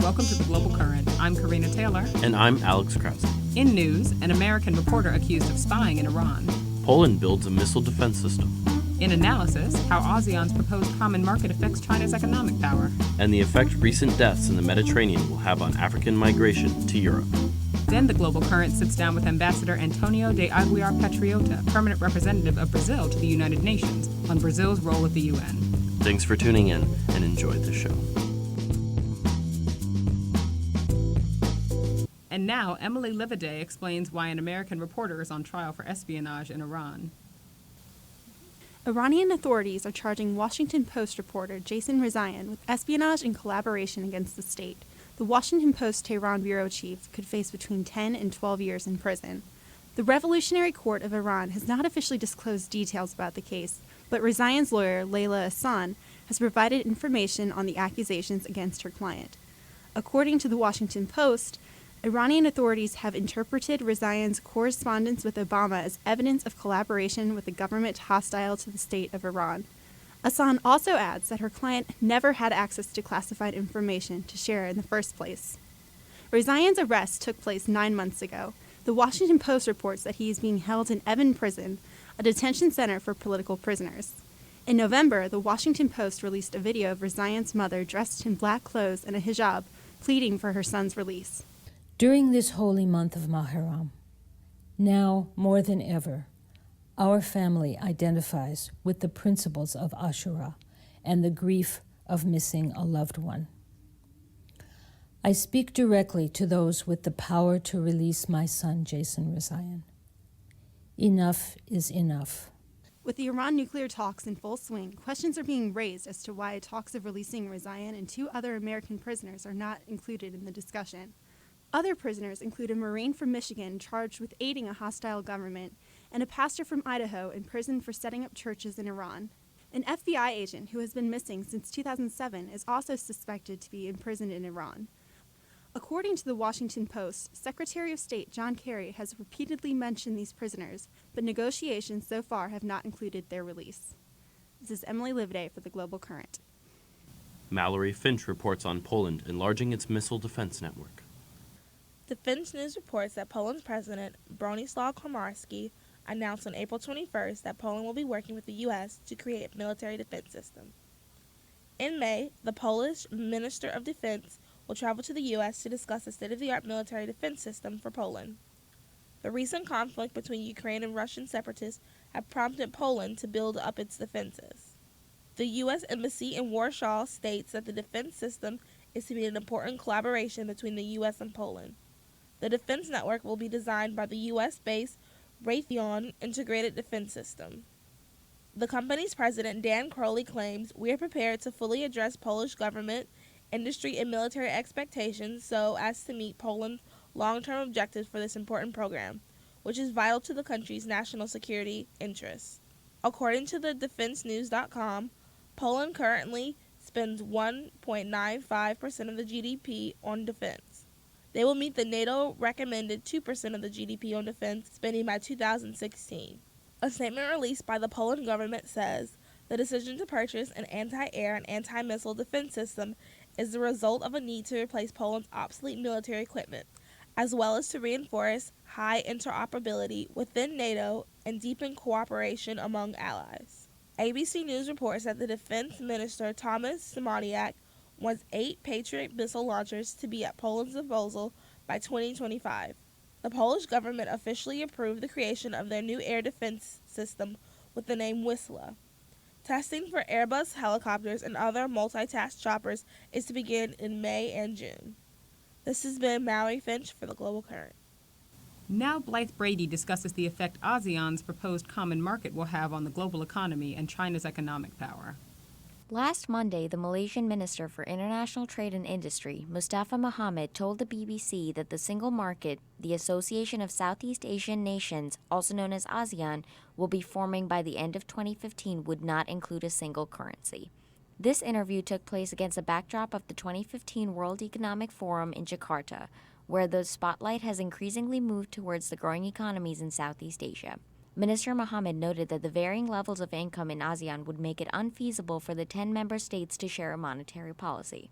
welcome to the Global Current. I'm Karina Taylor. And I'm Alex Krause. In news, an American reporter accused of spying in Iran. Poland builds a missile defense system. In analysis, how ASEAN's proposed common market affects China's economic power. And the effect recent deaths in the Mediterranean will have on African migration to Europe. Then the Global Current sits down with Ambassador Antonio de Aguiar Patriota, permanent representative of Brazil to the United Nations, on Brazil's role at the UN. Thanks for tuning in and enjoy the show. And now, Emily Livaday explains why an American reporter is on trial for espionage in Iran. Iranian authorities are charging Washington Post reporter Jason Rezaian with espionage and collaboration against the state. The Washington Post Tehran bureau chief could face between 10 and 12 years in prison. The Revolutionary Court of Iran has not officially disclosed details about the case, but Rezaian's lawyer, Layla Hassan, has provided information on the accusations against her client. According to the Washington Post, Iranian authorities have interpreted Rezaian's correspondence with Obama as evidence of collaboration with a government hostile to the state of Iran. Hassan also adds that her client never had access to classified information to share in the first place. Rezaian's arrest took place 9 months ago. The Washington Post reports that he is being held in Evin Prison, a detention center for political prisoners. In November, the Washington Post released a video of Rezaian's mother dressed in black clothes and a hijab, pleading for her son's release. During this holy month of Muharram, now more than ever, our family identifies with the principles of Ashura and the grief of missing a loved one. I speak directly to those with the power to release my son, Jason Rezaian. Enough is enough. With the Iran nuclear talks in full swing, questions are being raised as to why talks of releasing Rezaian and 2 other American prisoners are not included in the discussion. Other prisoners include a Marine from Michigan charged with aiding a hostile government and a pastor from Idaho imprisoned for setting up churches in Iran. An FBI agent who has been missing since 2007 is also suspected to be imprisoned in Iran. According to the Washington Post, Secretary of State John Kerry has repeatedly mentioned these prisoners, but negotiations so far have not included their release. This is Emily Livaday for the Global Current. Mallory Finch reports on Poland enlarging its missile defense network. Defense News reports that Poland's President, Bronisław Komorowski, announced on April 21st that Poland will be working with the U.S. to create a military defense system. In May, the Polish Minister of Defense will travel to the U.S. to discuss a state-of-the-art military defense system for Poland. The recent conflict between Ukraine and Russian separatists have prompted Poland to build up its defenses. The U.S. Embassy in Warsaw states that the defense system is to be an important collaboration between the U.S. and Poland. The defense network will be designed by the U.S.-based Raytheon Integrated Defense System. The company's president, Dan Crowley, claims, "We are prepared to fully address Polish government, industry, and military expectations so as to meet Poland's long-term objectives for this important program, which is vital to the country's national security interests." According to the DefenseNews.com, Poland currently spends 1.95% of the GDP on defense. They will meet the NATO-recommended 2% of the GDP on defense spending by 2016. A statement released by the Poland government says, "The decision to purchase an anti-air and anti-missile defense system is the result of a need to replace Poland's obsolete military equipment, as well as to reinforce high interoperability within NATO and deepen cooperation among allies." ABC News reports that the defense minister, Thomas Siemoniak, wants 8 Patriot missile launchers to be at Poland's disposal by 2025. The Polish government officially approved the creation of their new air defense system with the name Wisla. Testing for Airbus helicopters and other multitask choppers is to begin in May and June. This has been Mallory Finch for the Global Current. Now Blythe Brady discusses the effect ASEAN's proposed common market will have on the global economy and China's economic power. Last Monday, the Malaysian Minister for International Trade and Industry, Mustafa Mohamad, told the BBC that the single market, the Association of Southeast Asian Nations, also known as ASEAN, will be forming by the end of 2015 would not include a single currency. This interview took place against a backdrop of the 2015 World Economic Forum in Jakarta, where the spotlight has increasingly moved towards the growing economies in Southeast Asia. Minister Mohamad noted that the varying levels of income in ASEAN would make it unfeasible for the 10 member states to share a monetary policy.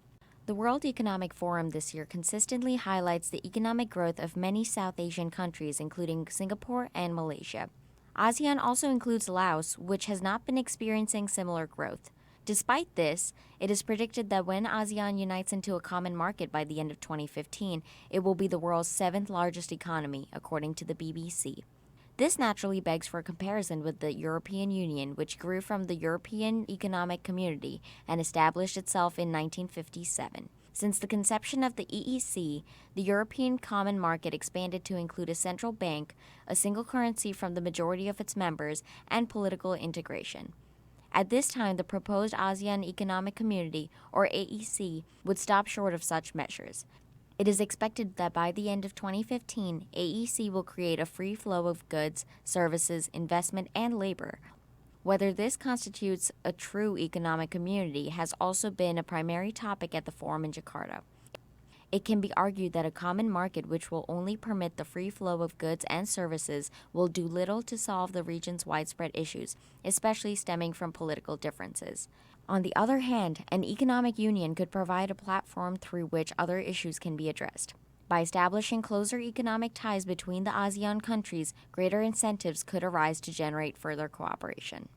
The World Economic Forum this year consistently highlights the economic growth of many South Asian countries, including Singapore and Malaysia. ASEAN also includes Laos, which has not been experiencing similar growth. Despite this, it is predicted that when ASEAN unites into a common market by the end of 2015, it will be the world's seventh largest economy, according to the BBC. This naturally begs for a comparison with the European Union, which grew from the European Economic Community and established itself in 1957. Since the conception of the EEC, the European Common Market expanded to include a central bank, a single currency from the majority of its members, and political integration. At this time, the proposed ASEAN Economic Community, or AEC, would stop short of such measures. It is expected that by the end of 2015, AEC will create a free flow of goods, services, investment, and labor. Whether this constitutes a true economic community has also been a primary topic at the forum in Jakarta. It can be argued that a common market which will only permit the free flow of goods and services will do little to solve the region's widespread issues, especially stemming from political differences. On the other hand, an economic union could provide a platform through which other issues can be addressed. By establishing closer economic ties between the ASEAN countries, greater incentives could arise to generate further cooperation.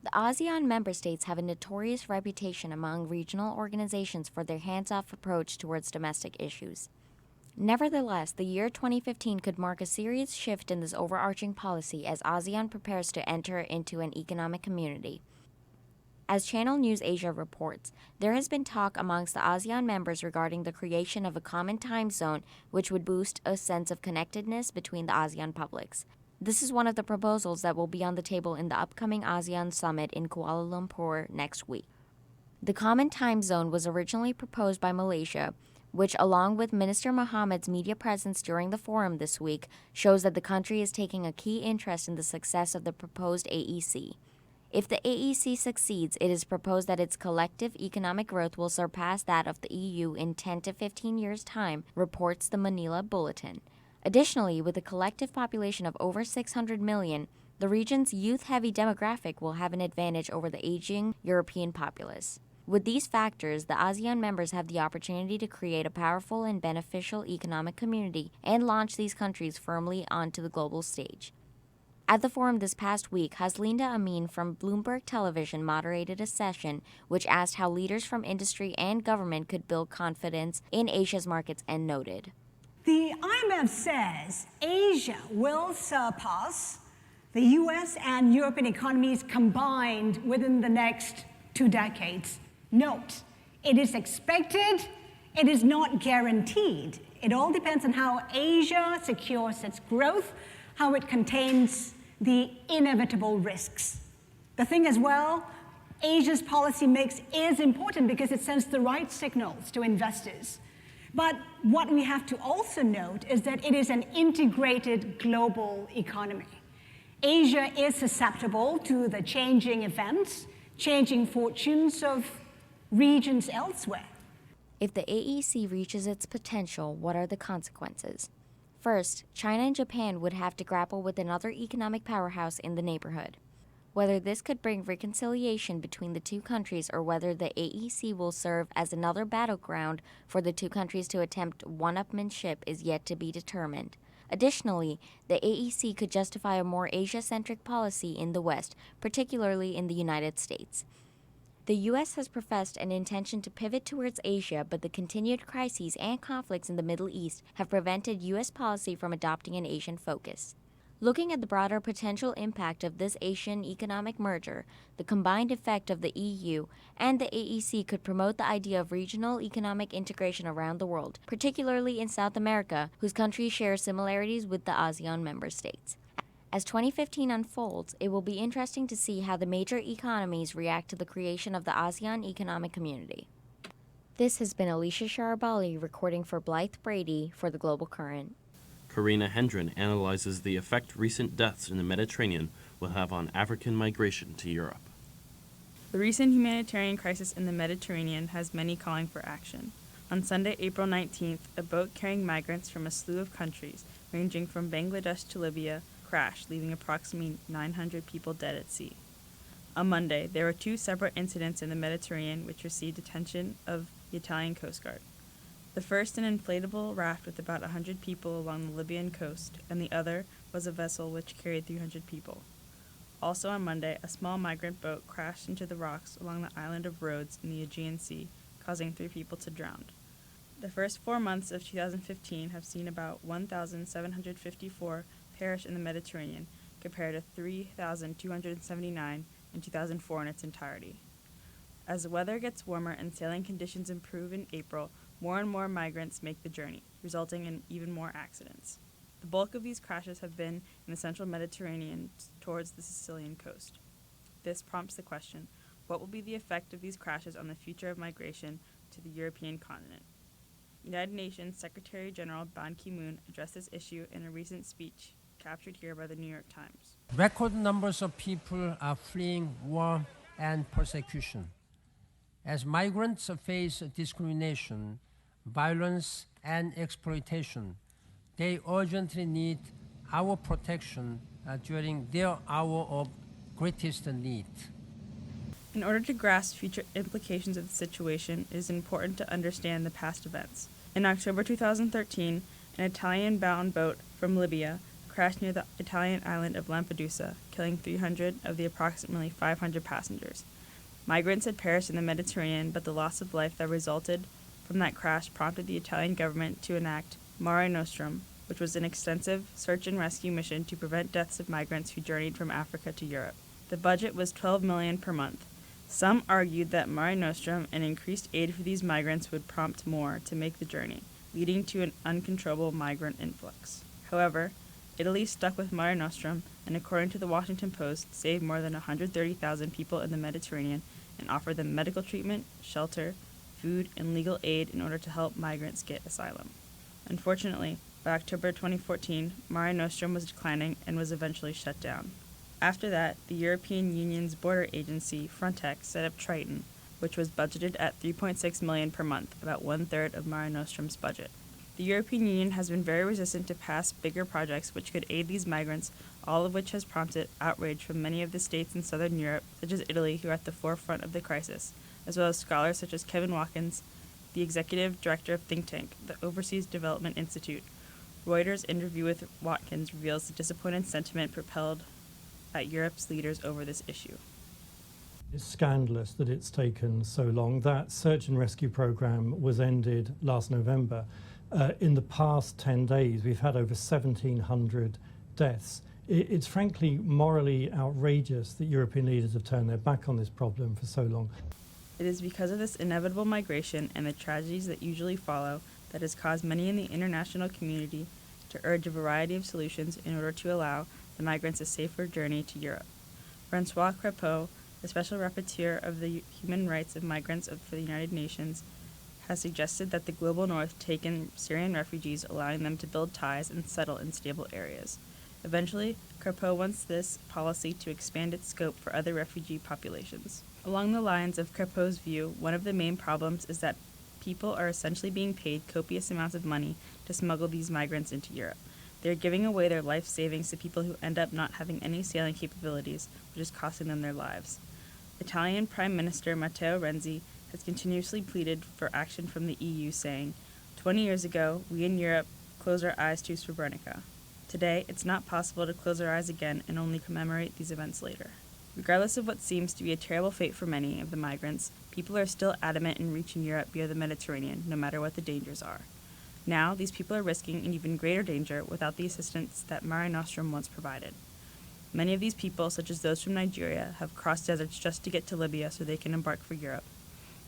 The ASEAN member states have a notorious reputation among regional organizations for their hands-off approach towards domestic issues. Nevertheless, the year 2015 could mark a serious shift in this overarching policy as ASEAN prepares to enter into an economic community. As Channel News Asia reports, there has been talk amongst the ASEAN members regarding the creation of a common time zone which would boost a sense of connectedness between the ASEAN publics. This is one of the proposals that will be on the table in the upcoming ASEAN summit in Kuala Lumpur next week. The common time zone was originally proposed by Malaysia, which, along with Minister Mohammed's media presence during the forum this week, shows that the country is taking a key interest in the success of the proposed AEC. If the AEC succeeds, it is proposed that its collective economic growth will surpass that of the EU in 10 to 15 years' time, reports the Manila Bulletin. Additionally, with a collective population of over 600 million, the region's youth-heavy demographic will have an advantage over the aging European populace. With these factors, the ASEAN members have the opportunity to create a powerful and beneficial economic community and launch these countries firmly onto the global stage. At the forum this past week, Haslinda Amin from Bloomberg Television moderated a session which asked how leaders from industry and government could build confidence in Asia's markets and noted, "The IMF says Asia will surpass the US and European economies combined within the next 2 decades. Note, it is expected, it is not guaranteed. It all depends on how Asia secures its growth, how it contains the inevitable risks. The thing as well, Asia's policy mix is important because it sends the right signals to investors. But what we have to also note is that it is an integrated global economy. Asia is susceptible to the changing events, changing fortunes of regions elsewhere." if the AEC reaches its potential, what are the consequences? First, China and Japan would have to grapple with another economic powerhouse in the neighborhood. Whether this could bring reconciliation between the two countries or whether the AEC will serve as another battleground for the two countries to attempt one-upmanship is yet to be determined. Additionally, the AEC could justify a more Asia-centric policy in the West, particularly in the United States. The U.S. has professed an intention to pivot towards Asia, but the continued crises and conflicts in the Middle East have prevented U.S. policy from adopting an Asian focus. Looking at the broader potential impact of this Asian economic merger, the combined effect of the EU and the AEC could promote the idea of regional economic integration around the world, particularly in South America, whose countries share similarities with the ASEAN member states. As 2015 unfolds, it will be interesting to see how the major economies react to the creation of the ASEAN Economic Community. This has been Alicia Sharabali recording for Blythe Brady for the Global Current. Karina Hendren analyzes the effect recent deaths in the Mediterranean will have on African migration to Europe. The recent humanitarian crisis in the Mediterranean has many calling for action. On Sunday, April 19th, a boat carrying migrants from a slew of countries, ranging from Bangladesh to Libya, crashed, leaving approximately 900 people dead at sea. On Monday, there were two separate incidents in the Mediterranean which received attention of the Italian Coast Guard. The first an inflatable raft with about 100 people along the Libyan coast, and the other was a vessel which carried 300 people. Also on Monday, a small migrant boat crashed into the rocks along the island of Rhodes in the Aegean Sea, causing 3 people to drown. The first 4 months of 2015 have seen about 1,754 perish in the Mediterranean, compared to 3,279 in 2004 in its entirety. As the weather gets warmer and sailing conditions improve in April, more and more migrants make the journey, resulting in even more accidents. The bulk of these crashes have been in the central Mediterranean towards the Sicilian coast. This prompts the question, what will be the effect of these crashes on the future of migration to the European continent? United Nations Secretary General Ban Ki-moon addressed this issue in a recent speech captured here by the New York Times. Record numbers of people are fleeing war and persecution. As migrants face discrimination, violence, and exploitation, they urgently need our protection during their hour of greatest need. In order to grasp future implications of the situation, it is important to understand the past events. In October 2013, an Italian-bound boat from Libya crashed near the Italian island of Lampedusa, killing 300 of the approximately 500 passengers. Migrants had perished in the Mediterranean, but the loss of life that resulted from that crash prompted the Italian government to enact Mare Nostrum, which was an extensive search and rescue mission to prevent deaths of migrants who journeyed from Africa to Europe. The budget was $12 million per month. Some argued that Mare Nostrum and increased aid for these migrants would prompt more to make the journey, leading to an uncontrollable migrant influx. However, Italy stuck with Mare Nostrum and, according to the Washington Post, saved more than 130,000 people in the Mediterranean and offered them medical treatment, shelter, food, and legal aid in order to help migrants get asylum. Unfortunately, by October 2014, Mare Nostrum was declining and was eventually shut down. After that, the European Union's border agency, Frontex, set up Triton, which was budgeted at $3.6 million per month, about one-third of Mare Nostrum's budget. The European Union has been very resistant to pass bigger projects which could aid these migrants, all of which has prompted outrage from many of the states in southern Europe, such as Italy, who are at the forefront of the crisis, as well as scholars such as Kevin Watkins, the executive director of think tank, the Overseas Development Institute. Reuters' interview with Watkins reveals the disappointed sentiment propelled at Europe's leaders over this issue. It's scandalous that it's taken so long. That search and rescue program was ended last November. In the past 10 days, we've had over 1,700 deaths. It's frankly morally outrageous that European leaders have turned their back on this problem for so long. It is because of this inevitable migration and the tragedies that usually follow that has caused many in the international community to urge a variety of solutions in order to allow the migrants a safer journey to Europe. Francois Crépeau, the Special Rapporteur of the Human Rights of Migrants for the United Nations, has suggested that the global north take in Syrian refugees, allowing them to build ties and settle in stable areas. Eventually, Crépeau wants this policy to expand its scope for other refugee populations. Along the lines of Crépeau's view, one of the main problems is that people are essentially being paid copious amounts of money to smuggle these migrants into Europe. They are giving away their life savings to people who end up not having any sailing capabilities, which is costing them their lives. Italian Prime Minister Matteo Renzi has continuously pleaded for action from the EU, saying, 20 years ago, we in Europe closed our eyes to Srebrenica. Today, it's not possible to close our eyes again and only commemorate these events later. Regardless of what seems to be a terrible fate for many of the migrants, people are still adamant in reaching Europe via the Mediterranean, no matter what the dangers are. Now, these people are risking an even greater danger without the assistance that Mare Nostrum once provided. Many of these people, such as those from Nigeria, have crossed deserts just to get to Libya so they can embark for Europe.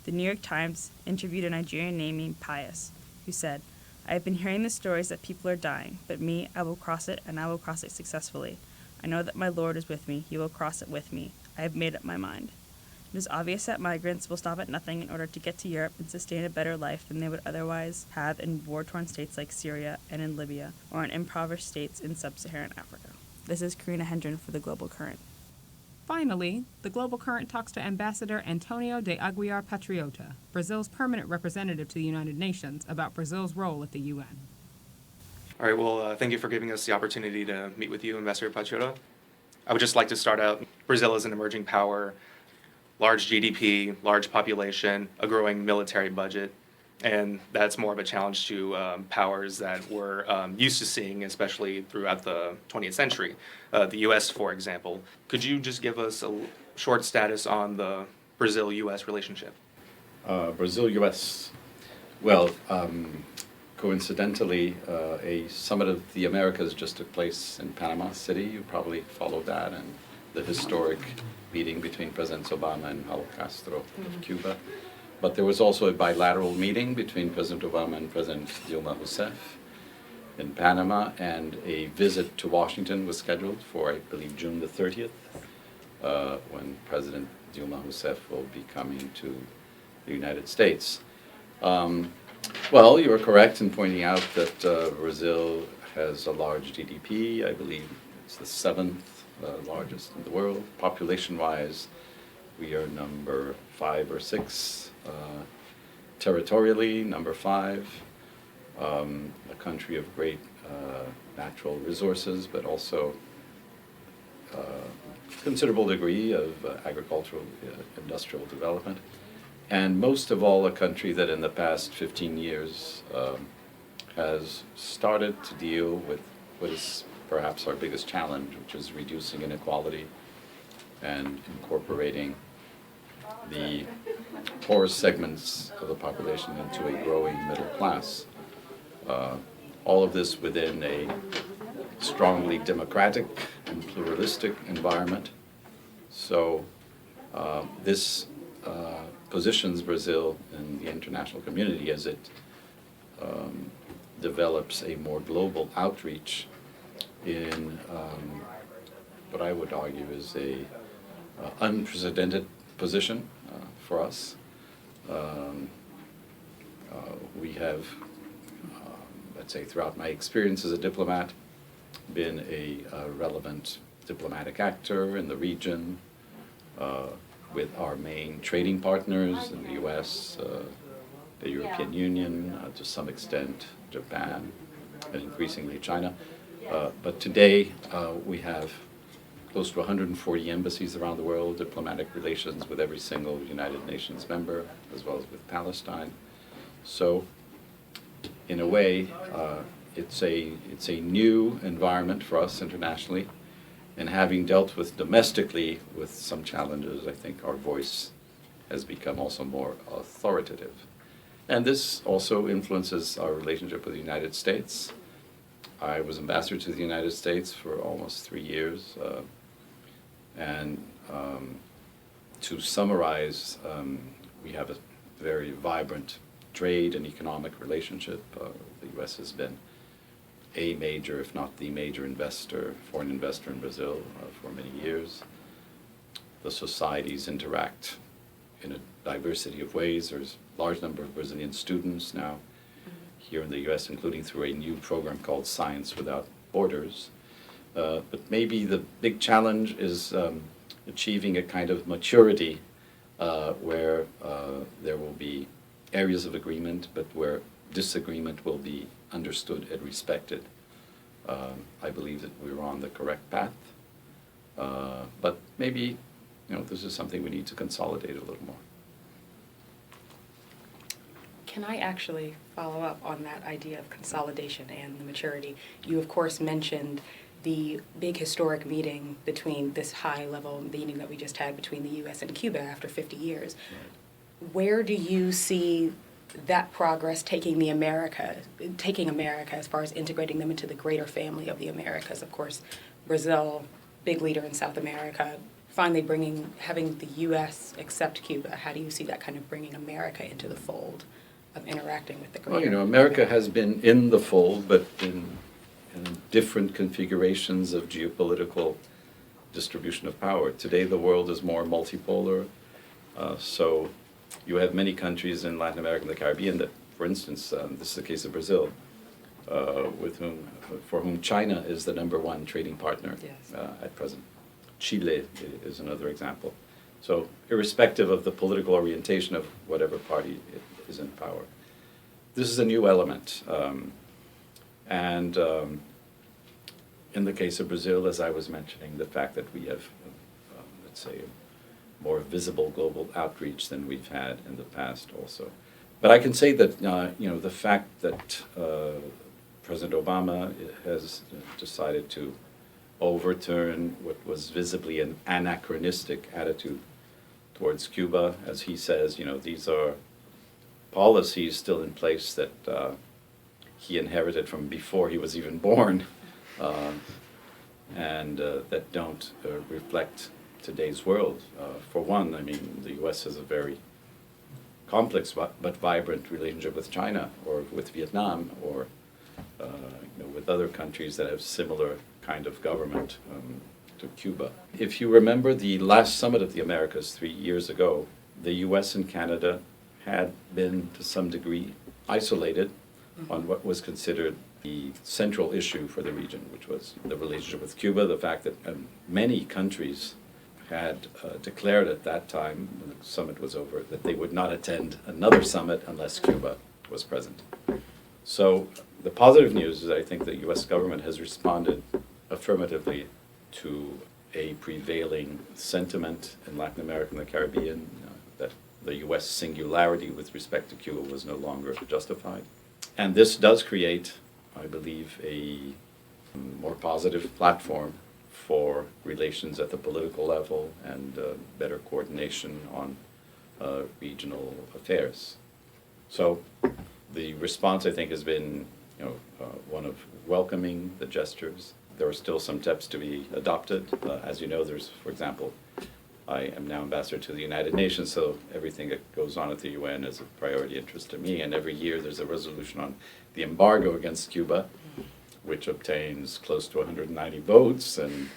The New York Times interviewed a Nigerian named Pius, who said, I have been hearing the stories that people are dying, but me, I will cross it, and I will cross it successfully. I know that my Lord is with me. He will cross it with me. I have made up my mind. It is obvious that migrants will stop at nothing in order to get to Europe and sustain a better life than they would otherwise have in war-torn states like Syria and in Libya, or in impoverished states in sub-Saharan Africa. This is Karina Hendren for The Global Current. Finally, The Global Current talks to Ambassador Antonio de Aguiar Patriota, Brazil's permanent representative to the United Nations, about Brazil's role at the UN. All right, well, thank you for giving us the opportunity to meet with you, Ambassador Patriota. I would just like to start out, Brazil is an emerging power, large GDP, large population, a growing military budget, and that's more of a challenge to powers that we're used to seeing, especially throughout the 20th century. The U.S., for example. Could you just give us a short status on the Brazil-U.S. relationship? Brazil-U.S. Well, coincidentally, a summit of the Americas just took place in Panama City. You probably followed that, and the historic meeting between President Obama and Raul Castro of Cuba. But there was also a bilateral meeting between President Obama and President Dilma Rousseff in Panama, and a visit to Washington was scheduled for, I believe, June the 30th, when President Dilma Rousseff will be coming to the United States. Well, you are correct in pointing out that Brazil has a large GDP. I believe it's the 7th largest in the world. Population-wise, we are number 5 or 6. Territorially, number 5. A country of great natural resources, but also considerable degree of agricultural, industrial development. And most of all, a country that in the past 15 years has started to deal with what is perhaps our biggest challenge, which is reducing inequality and incorporating the poorest segments of the population into a growing middle class. All of this within a strongly democratic and pluralistic environment. So this positions Brazil in the international community as it develops a more global outreach in what I would argue is a unprecedented position for us. We have, let's say, throughout my experience as a diplomat, been a relevant diplomatic actor in the region, with our main trading partners in the U.S., the European Union, to some extent Japan, and increasingly China. But today we have close to 140 embassies around the world, diplomatic relations with every single United Nations member, as well as with Palestine. So in a way, it's a new environment for us internationally. And having dealt with domestically with some challenges, I think our voice has become also more authoritative. And this also influences our relationship with the United States. I was ambassador to the United States for almost 3 years. And to summarize, we have a very vibrant trade and economic relationship. The U.S. has been a major, if not the major investor, foreign investor in Brazil for many years. The societies interact in a diversity of ways. There's a large number of Brazilian students now here in the U.S., including through a new program called Science Without Borders. But maybe the big challenge is achieving a kind of maturity where there will be areas of agreement, but where disagreement will be understood and respected. I believe that we're on the correct path, but maybe this is something we need to consolidate a little more. Can I actually follow up on that idea of consolidation and the maturity? You, of course, mentioned the big historic meeting between this high-level meeting that we just had between the U.S. and Cuba after 50 years. Right. Where do you see that progress taking America as far as integrating them into the greater family of the Americas? Of course, Brazil, big leader in South America, finally having the U.S. accept Cuba. How do you see that kind of bringing America into the fold of interacting with the greater? Well, America has been in the fold, but in different configurations of geopolitical distribution of power. Today, the world is more multipolar, so you have many countries in Latin America and the Caribbean that, for instance, this is the case of Brazil, for whom China is the #1 trading partner at present. Chile is another example. So irrespective of the political orientation of whatever party is in power, this is a new element. And in the case of Brazil, as I was mentioning, the fact that we have, let's say, more visible global outreach than we've had in the past also. But I can say that, the fact that President Obama has decided to overturn what was visibly an anachronistic attitude towards Cuba, as he says, these are policies still in place that he inherited from before he was even born, and that don't reflect today's world. For one, I mean, the U.S. has a very complex but vibrant relationship with China or with Vietnam or with other countries that have similar kind of government to Cuba. If you remember the last summit of the Americas 3 years ago, the U.S. and Canada had been to some degree isolated on what was considered the central issue for the region, which was the relationship with Cuba, the fact that many countries had declared at that time, when the summit was over, that they would not attend another summit unless Cuba was present. So the positive news is I think the U.S. government has responded affirmatively to a prevailing sentiment in Latin America and the Caribbean that the U.S. singularity with respect to Cuba was no longer justified. And this does create, I believe, a more positive platform for relations at the political level and better coordination on regional affairs. So the response, I think, has been one of welcoming the gestures. There are still some steps to be adopted. As you know, there's, for example, I am now ambassador to the United Nations, so everything that goes on at the UN is a priority interest to me, and every year there's a resolution on the embargo against Cuba, which obtains close to 190 votes, and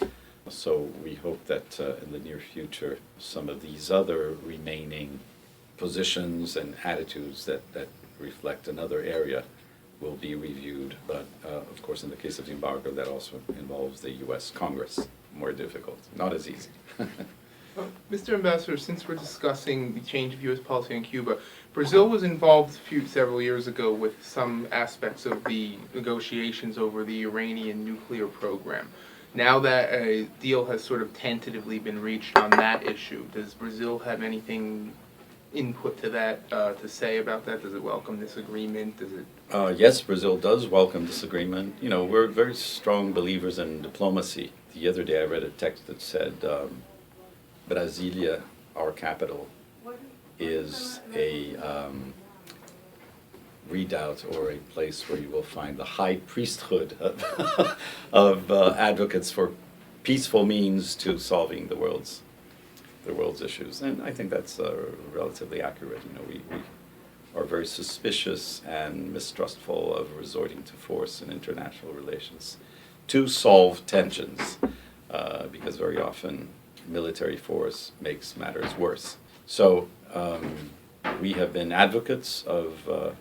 so we hope that in the near future some of these other remaining positions and attitudes that reflect another area will be reviewed. But of course, in the case of the embargo, that also involves the U.S. Congress. More difficult, not as easy. Mr. Ambassador, since we're discussing the change of U.S. policy on Cuba, Brazil was involved several years ago with some aspects of the negotiations over the Iranian nuclear program. Now that a deal has sort of tentatively been reached on that issue, does Brazil have anything input to that, to say about that? Does it welcome this agreement? Does it? Yes, Brazil does welcome this agreement. We're very strong believers in diplomacy. The other day I read a text that said, Brasilia, our capital, is a redoubt or a place where you will find the high priesthood of advocates for peaceful means to solving the world's issues. And I think that's relatively accurate. We are very suspicious and mistrustful of resorting to force in international relations to solve tensions, because very often military force makes matters worse. So we have been advocates of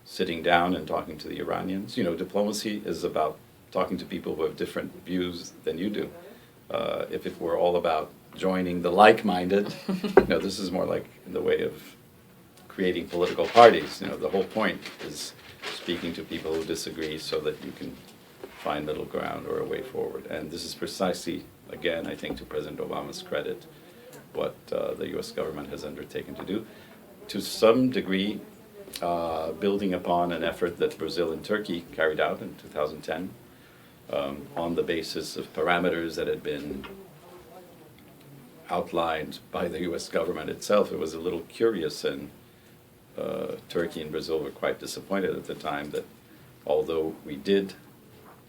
sitting down and talking to the Iranians. Diplomacy is about talking to people who have different views than you do. If it were all about joining the like-minded, this is more like in the way of creating political parties. The whole point is speaking to people who disagree so that you can find middle ground or a way forward. And this is precisely, again, I think to President Obama's credit, what the U.S. government has undertaken to do. To some degree, building upon an effort that Brazil and Turkey carried out in 2010 on the basis of parameters that had been outlined by the U.S. government itself. It was a little curious, and Turkey and Brazil were quite disappointed at the time that although we did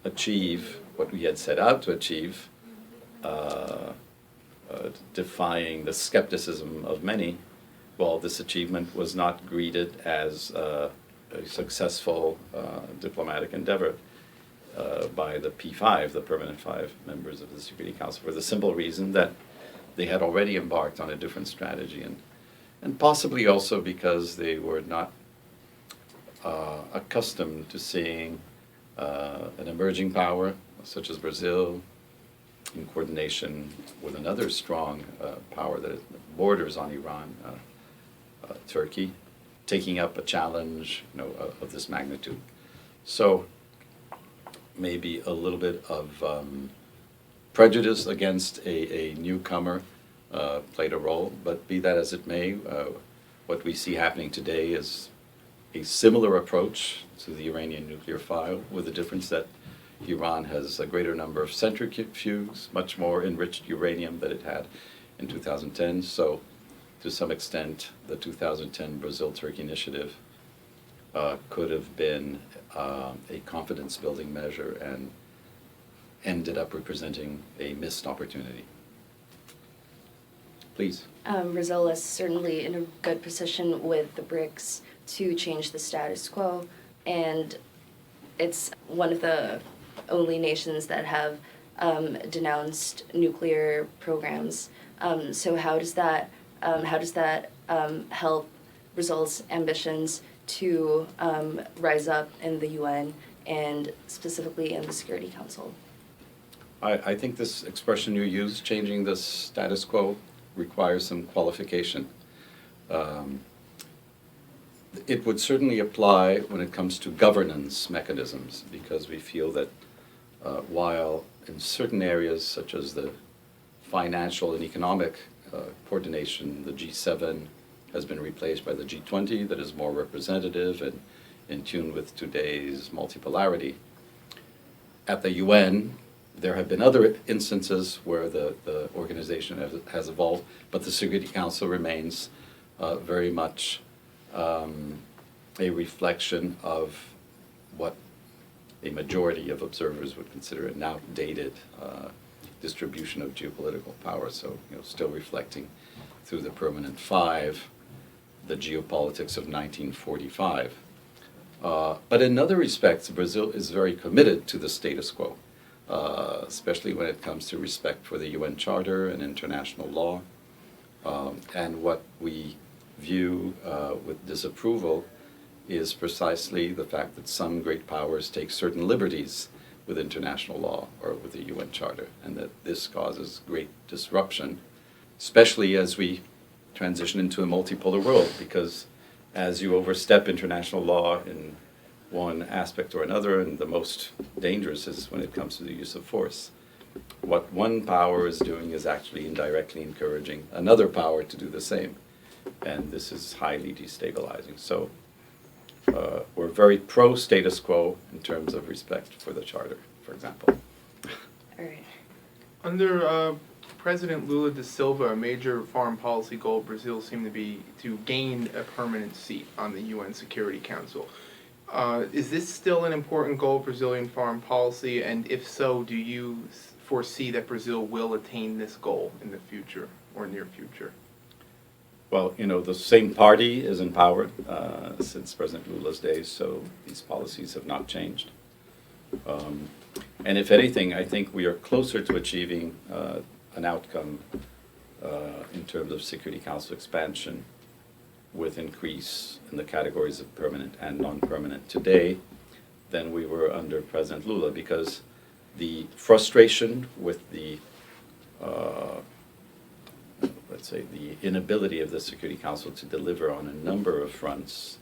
achieve what we had set out to achieve, defying the skepticism of many, well, this achievement was not greeted as a successful diplomatic endeavor by the P5, the permanent 5 members of the Security Council, for the simple reason that they had already embarked on a different strategy, and possibly also because they were not accustomed to seeing an emerging power such as Brazil in coordination with another strong power that borders on Iran, Turkey, taking up a challenge of this magnitude. So maybe a little bit of prejudice against a newcomer played a role, but be that as it may, what we see happening today is a similar approach to the Iranian nuclear file, with the difference that Iran has a greater number of centrifuges, much more enriched uranium than it had in 2010. So, to some extent, the 2010 Brazil-Turkey initiative could have been a confidence-building measure and ended up representing a missed opportunity. Please. Brazil is certainly in a good position with the BRICS to change the status quo, and it's one of the only nations that have denounced nuclear programs. So how does that help Brazil's ambitions to rise up in the UN and specifically in the Security Council? I think this expression you use, changing the status quo, requires some qualification. It would certainly apply when it comes to governance mechanisms, because we feel that while in certain areas such as the financial and economic coordination, the G7 has been replaced by the G20 that is more representative and in tune with today's multipolarity. At the UN, there have been other instances where the organization has evolved, but the Security Council remains very much a reflection of what a majority of observers would consider an outdated distribution of geopolitical power. So, still reflecting through the permanent five the geopolitics of 1945. But in other respects, Brazil is very committed to the status quo, especially when it comes to respect for the UN Charter and international law. And what we view with disapproval is precisely the fact that some great powers take certain liberties with international law or with the UN Charter, and that this causes great disruption, especially as we transition into a multipolar world, because as you overstep international law in one aspect or another, and the most dangerous is when it comes to the use of force. What one power is doing is actually indirectly encouraging another power to do the same, and this is highly destabilizing. So we're very pro-status quo in terms of respect for the Charter, for example. All right. Under President Lula da Silva, a major foreign policy goal of Brazil seemed to be to gain a permanent seat on the UN Security Council. Is this still an important goal of Brazilian foreign policy? And if so, do you foresee that Brazil will attain this goal in the future or near future? Well, the same party is in power since President Lula's days, so these policies have not changed. And if anything, I think we are closer to achieving an outcome in terms of Security Council expansion with increase in the categories of permanent and non-permanent today than we were under President Lula, because the frustration with the let's say the inability of the Security Council to deliver on a number of fronts.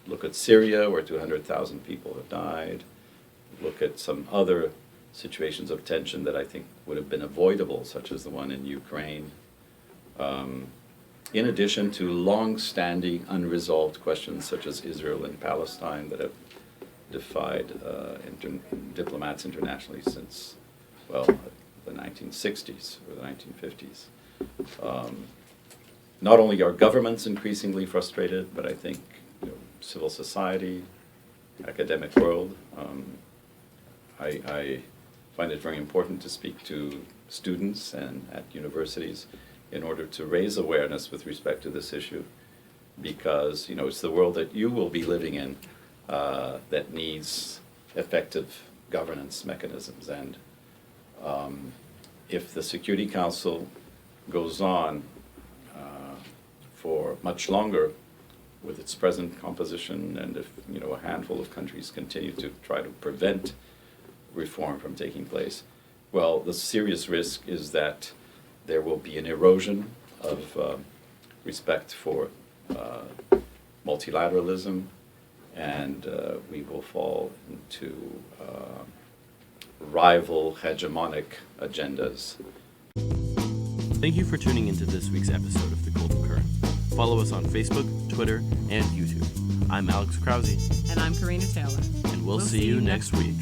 Look at Syria, where 200,000 people have died. Look at some other situations of tension that I think would have been avoidable, such as the one in Ukraine. In addition to long-standing unresolved questions such as Israel and Palestine that have defied diplomats internationally since, well, the 1960s or the 1950s. Not only are governments increasingly frustrated, but I think civil society, academic world. I find it very important to speak to students and at universities in order to raise awareness with respect to this issue, because it's the world that you will be living in that needs effective governance mechanisms. And if the Security Council goes on for much longer with its present composition, and if a handful of countries continue to try to prevent reform from taking place, well, the serious risk is that there will be an erosion of respect for multilateralism, and we will fall into rival hegemonic agendas. Thank you for tuning into this week's episode of The Golden Current. Follow us on Facebook, Twitter, and YouTube. I'm Alex Krause. And I'm Karina Taylor. And we'll see you next week.